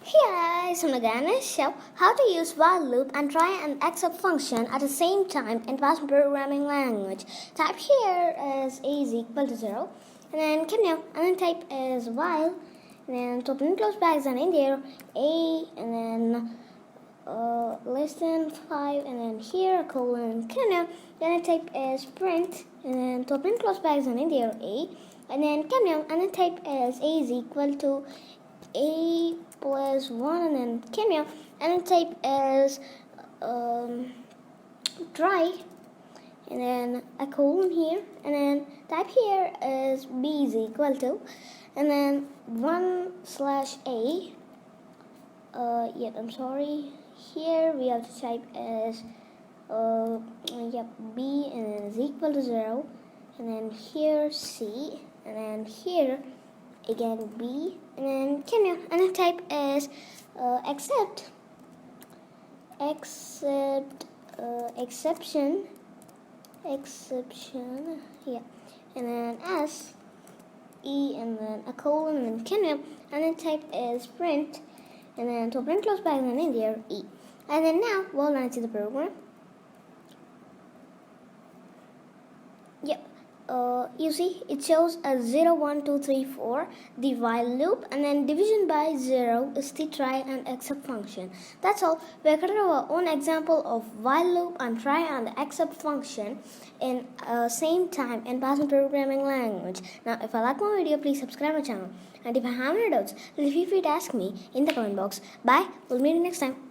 Hey guys, I'm gonna show how to use while loop and try and except function at the same time in Python programming language. Type here is a is equal to 0, and then come here and then type is while, and then open and close brackets and in there a, and then less than 5, and then here colon come here, then I type is print, and then open and close brackets and in there a, and then come here and then type is a is equal to a plus 1, and then come here and then type as try, and then a colon here, and then type here as b is equal to, and then 1 slash a. I'm sorry, here we have to type as b, and then is equal to 0, and then here c, and then here again b, and then come here and then type as exception, yeah, and then s e, and then a colon, and then come here and then type as print, and then to open and close brackets and in there e, and then now we'll run to the program. Yep. You see it shows a 0, 1, 2, 3, 4, the while loop, and then division by 0 is the try and except function. That's all. We're going to do our own example of while loop and try and except function in same time in Python programming language. Now if I like my video, please subscribe my channel, and if I have any doubts, then feel free to ask me in the comment box. Bye, we'll meet you next time.